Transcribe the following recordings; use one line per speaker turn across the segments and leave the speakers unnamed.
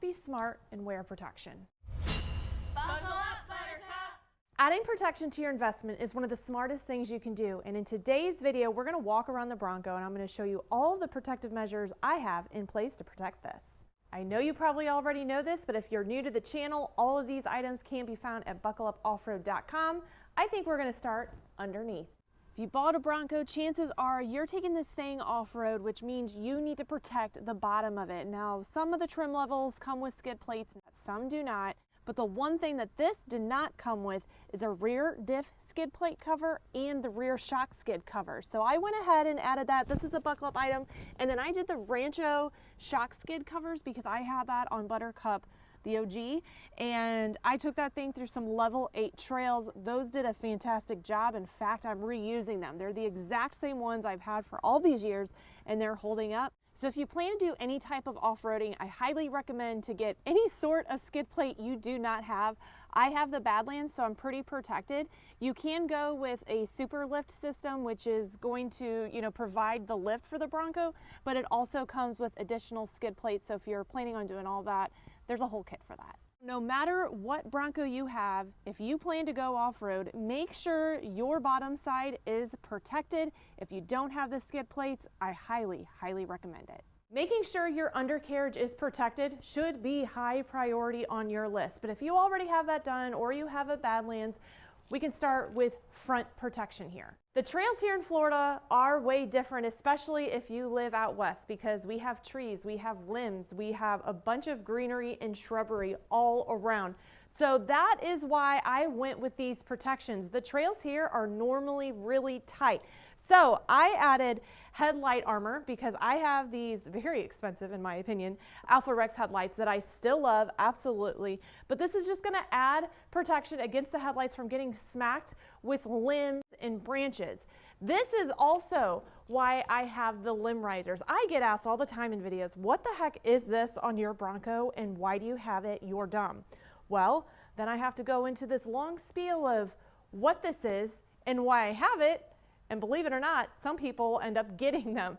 be smart and wear protection.
Buckle up, Buttercup!
Adding protection to your investment is one of the smartest things you can do, and in today's video we're going to walk around the Bronco and I'm going to show you all the protective measures I have in place to protect this. I know you probably already know this, but if you're new to the channel, all of these items can be found at buckleupoffroad.com. I think we're going to start underneath. If you bought a Bronco, chances are you're taking this thing off-road, which means you need to protect the bottom of it. Now, some of the trim levels come with skid plates, some do not, but the one thing that this did not come with is a rear diff skid plate cover and the rear shock skid cover. So I went ahead and added that. This is a buckle up item, and then I did the Rancho shock skid covers because I had that on Buttercup, the OG, and I took that thing through some level 8 trails. Those did a fantastic job. In fact, I'm reusing them. They're the exact same ones I've had for all these years, and they're holding up. So if you plan to do any type of off-roading, I highly recommend to get any sort of skid plate you do not have. I have the Badlands, so I'm pretty protected. You can go with a super lift system, which is going to, provide the lift for the Bronco, but it also comes with additional skid plates. So if you're planning on doing all that, there's a whole kit for that. No matter what Bronco you have, if you plan to go off-road, make sure your bottom side is protected. If you don't have the skid plates, I highly, highly recommend it. Making sure your undercarriage is protected should be high priority on your list. But if you already have that done or you have a Badlands, we can start with front protection here. The trails here in Florida are way different, especially if you live out west, because we have trees, we have limbs, we have a bunch of greenery and shrubbery all around. So that is why I went with these protections. The trails here are normally really tight. So I added headlight armor because I have these very expensive, in my opinion, Alpha Rex headlights that I still love, absolutely. But this is just gonna add protection against the headlights from getting smacked with limbs and branches. This is also why I have the limb risers. I get asked all the time in videos, what the heck is this on your Bronco and why do you have it? You're dumb. Well, then I have to go into this long spiel of what this is and why I have it. And believe it or not, some people end up getting them.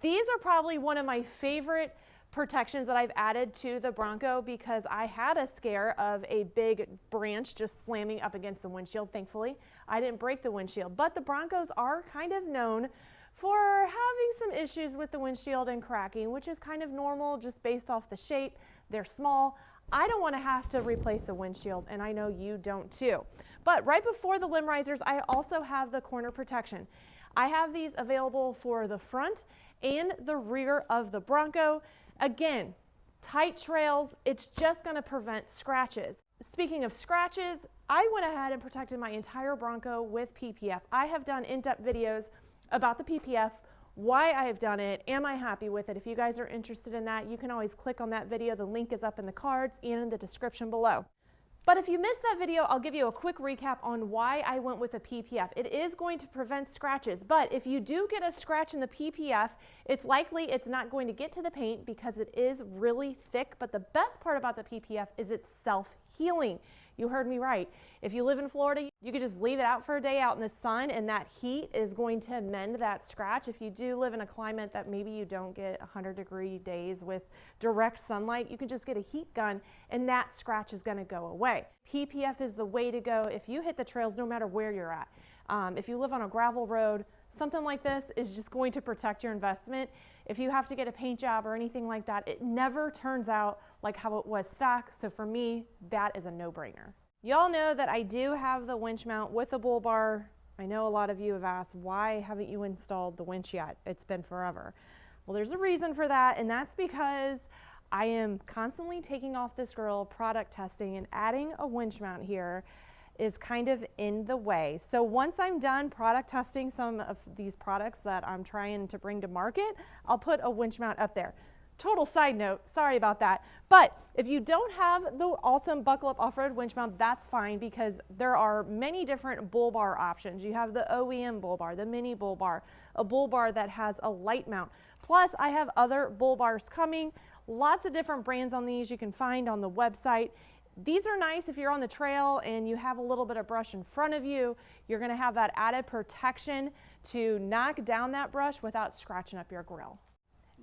These are probably one of my favorite protections that I've added to the Bronco because I had a scare of a big branch just slamming up against the windshield. Thankfully, I didn't break the windshield, but the Broncos are kind of known for having some issues with the windshield and cracking, which is kind of normal just based off the shape. They're small. I don't want to have to replace a windshield, and I know you don't too. But right before the limb risers, I also have the corner protection. I have these available for the front and the rear of the Bronco. Again, tight trails, it's just going to prevent scratches. Speaking of scratches, I went ahead and protected my entire Bronco with PPF. I have done in-depth videos about the PPF, why I have done it, am I happy with it? If you guys are interested in that, you can always click on that video. The link is up in the cards and in the description below. But if you missed that video, I'll give you a quick recap on why I went with a PPF. It is going to prevent scratches, but if you do get a scratch in the PPF, it's likely it's not going to get to the paint because it is really thick, but the best part about the PPF is it's self-healing. You heard me right. If you live in Florida, you could just leave it out for a day out in the sun and that heat is going to mend that scratch. If you do live in a climate that maybe you don't get 100-degree days with direct sunlight, you can just get a heat gun and that scratch is going to go away. PPF is the way to go if you hit the trails no matter where you're at. If you live on a gravel road, something like this is just going to protect your investment. If you have to get a paint job or anything like that, it never turns out like how it was stock. So for me, that is a no-brainer. Y'all know that I do have the winch mount with the bull bar. I know a lot of you have asked, why haven't you installed the winch yet? It's been forever. Well, there's a reason for that, and that's because I am constantly taking off this grill, product testing, and adding a winch mount here is kind of in the way. So once I'm done product testing some of these products that I'm trying to bring to market, I'll put a winch mount up there. Total side note, sorry about that. But if you don't have the awesome buckle up off-road winch mount, that's fine because there are many different bull bar options. You have the OEM bull bar, the mini bull bar, a bull bar that has a light mount. Plus I have other bull bars coming, lots of different brands on these you can find on the website. These are nice if you're on the trail and you have a little bit of brush in front of you. You're going to have that added protection to knock down that brush without scratching up your grill.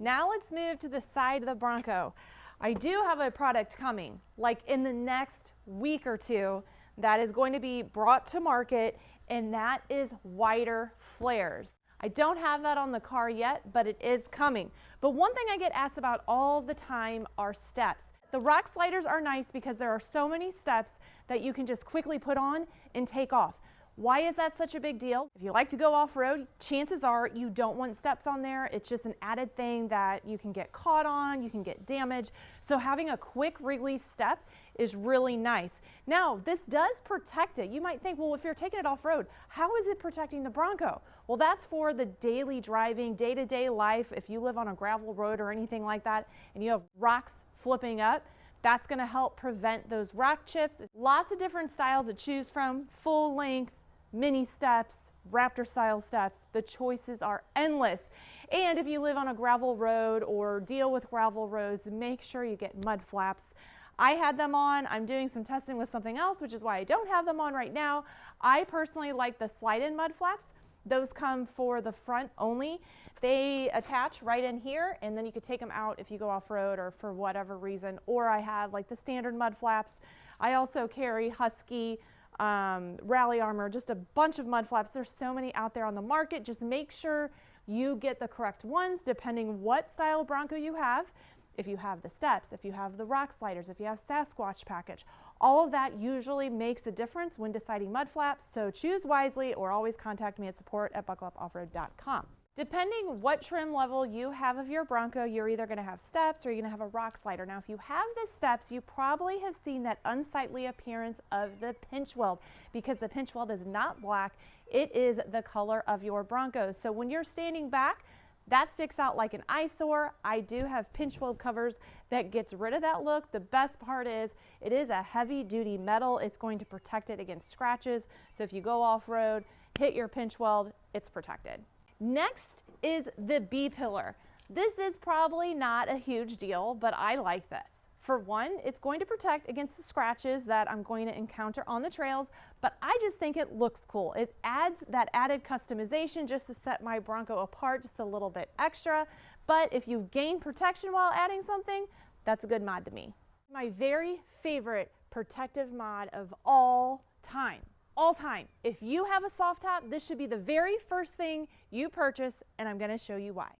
Now let's move to the side of the Bronco. I do have a product coming, like in the next week or two, that is going to be brought to market, and that is wider flares. I don't have that on the car yet, but it is coming. But one thing I get asked about all the time are steps. The rock sliders are nice because there are so many steps that you can just quickly put on and take off. Why is that such a big deal? If you like to go off-road, chances are you don't want steps on there. It's just an added thing that you can get caught on, you can get damaged. So having a quick release step is really nice. Now, this does protect it. You might think, well, if you're taking it off-road, how is it protecting the Bronco? Well, that's for the daily driving, day-to-day life. If you live on a gravel road or anything like that, and you have rocks flipping up, that's gonna help prevent those rock chips. Lots of different styles to choose from, full length, mini steps, raptor style steps. The choices are endless. And if you live on a gravel road or deal with gravel roads, make sure you get mud flaps. I had them on. I'm doing some testing with something else, which is why I don't have them on right now. I personally like the slide-in mud flaps. Those come for the front only. They attach right in here, and then you could take them out if you go off-road or for whatever reason. Or I have like the standard mud flaps. I also carry Husky, Rally Armor, just a bunch of mud flaps. There's so many out there on the market. Just make sure you get the correct ones depending what style Bronco you have. If you have the steps, if you have the rock sliders, if you have Sasquatch package, all of that usually makes a difference when deciding mud flaps. So choose wisely, or always contact me at support@buckleupoffroad.com. Depending what trim level you have of your Bronco, you're either going to have steps or you're going to have a rock slider. Now, if you have the steps, you probably have seen that unsightly appearance of the pinch weld, because the pinch weld is not black. It is the color of your Bronco. So when you're standing back, that sticks out like an eyesore. I do have pinch weld covers that gets rid of that look. The best part is it is a heavy duty metal. It's going to protect it against scratches. So if you go off-road, hit your pinch weld, it's protected. Next is the B-pillar. This is probably not a huge deal, but I like this. For one, it's going to protect against the scratches that I'm going to encounter on the trails, but I just think it looks cool. It adds that added customization just to set my Bronco apart just a little bit extra. But if you gain protection while adding something, that's a good mod to me. My very favorite protective mod of all time. All time. If you have a soft top, this should be the very first thing you purchase, and I'm going to show you why.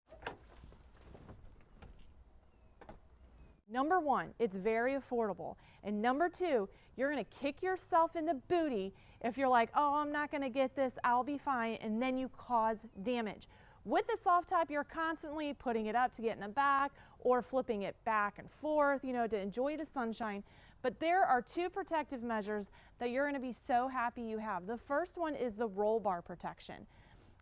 Number one, it's very affordable. And number two, you're going to kick yourself in the booty if you're like, oh, I'm not going to get this, I'll be fine, and then you cause damage. With the soft top, you're constantly putting it up to get in the back or flipping it back and forth, you know, to enjoy the sunshine. But there are two protective measures that you're going to be so happy you have. The first one is the roll bar protection.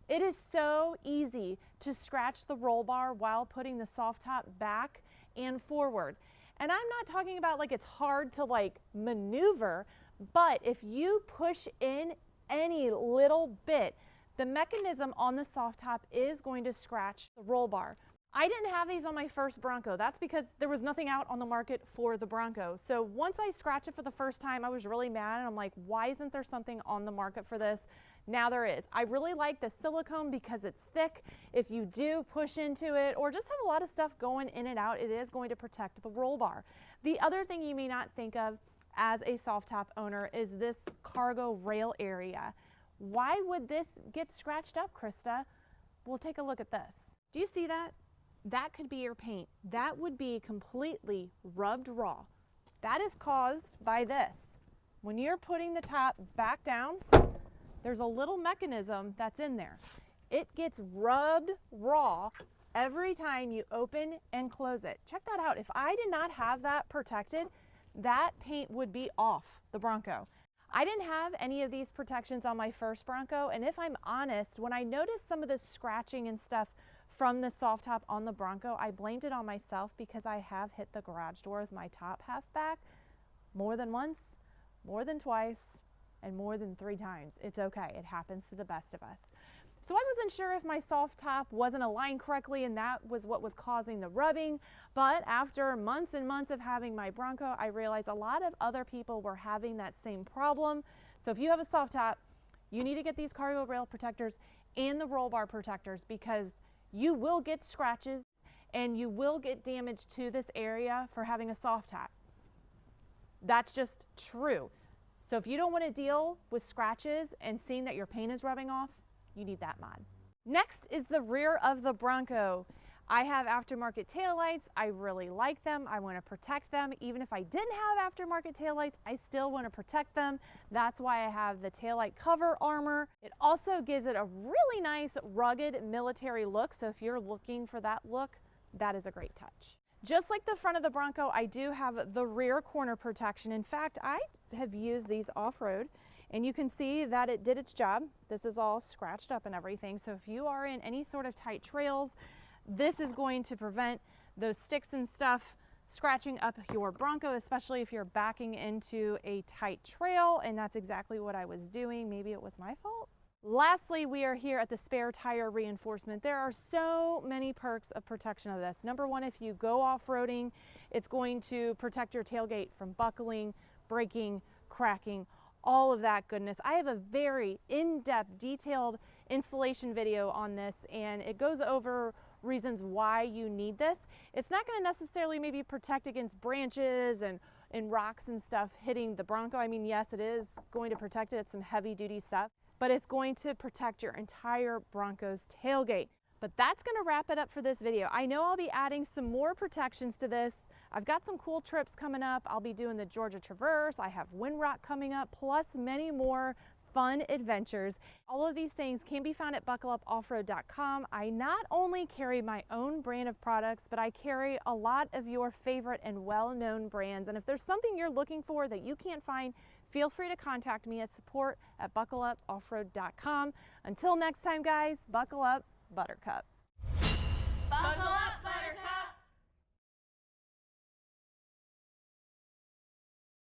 It is so easy to scratch the roll bar while putting the soft top back and forward. And I'm not talking about like it's hard to like maneuver, but if you push in any little bit, the mechanism on the soft top is going to scratch the roll bar. I didn't have these on my first Bronco. That's because there was nothing out on the market for the Bronco. So once I scratched it for the first time, I was really mad, and I'm like, why isn't there something on the market for this? Now there is. I really like the silicone because it's thick. If you do push into it or just have a lot of stuff going in and out, it is going to protect the roll bar. The other thing you may not think of as a soft top owner is this cargo rail area. Why would this get scratched up, Krista? Well, take a look at this. Do you see that? That could be your paint. That would be completely rubbed raw. That is caused by this. When you're putting the top back down, there's a little mechanism that's in there. It gets rubbed raw every time you open and close it. Check that out. If I did not have that protected, that paint would be off the Bronco. I didn't have any of these protections on my first Bronco, and if I'm honest, when I noticed some of the scratching and stuff from the soft top on the Bronco, I blamed it on myself because I have hit the garage door with my top half back more than once, more than twice, and more than 3 times. It's okay. It happens to the best of us. So I wasn't sure if my soft top wasn't aligned correctly and that was what was causing the rubbing, but after months and months of having my Bronco, I realized a lot of other people were having that same problem. So if you have a soft top, you need to get these cargo rail protectors and the roll bar protectors because you will get scratches and you will get damage to this area for having a soft hat. That's just true. So if you don't want to deal with scratches and seeing that your paint is rubbing off, you need that mod. Next is the rear of the Bronco. I have aftermarket taillights. I really like them. I want to protect them. Even if I didn't have aftermarket taillights, I still want to protect them. That's why I have the taillight cover armor. It also gives it a really nice rugged military look. So if you're looking for that look, that is a great touch. Just like the front of the Bronco, I do have the rear corner protection. In fact, I have used these off-road, and you can see that it did its job. This is all scratched up and everything. So if you are in any sort of tight trails, this is going to prevent those sticks and stuff scratching up your Bronco, especially if you're backing into a tight trail, and that's exactly what I was doing. Maybe it was my fault. Lastly, we are here at the spare tire reinforcement. There are so many perks of protection of this. Number one, if you go off-roading, it's going to protect your tailgate from buckling, breaking, cracking, all of that goodness. I have a very in-depth, detailed installation video on this, and it goes over reasons why you need this. It's not going to necessarily maybe protect against branches and rocks and stuff hitting the Bronco. I mean, yes, it is going to protect it. It's some heavy duty stuff, but it's going to protect your entire Bronco's tailgate. But that's going to wrap it up for this video. I know I'll be adding some more protections to this. I've got some cool trips coming up. I'll be doing the Georgia Traverse. I have Windrock coming up, plus many more fun adventures. All of these things can be found at buckleupoffroad.com. I not only carry my own brand of products, but I carry a lot of your favorite and well-known brands. And if there's something you're looking for that you can't find, feel free to contact me at support@buckleupoffroad.com. Until next time, guys, buckle up, Buttercup.
Buckle up, Buttercup.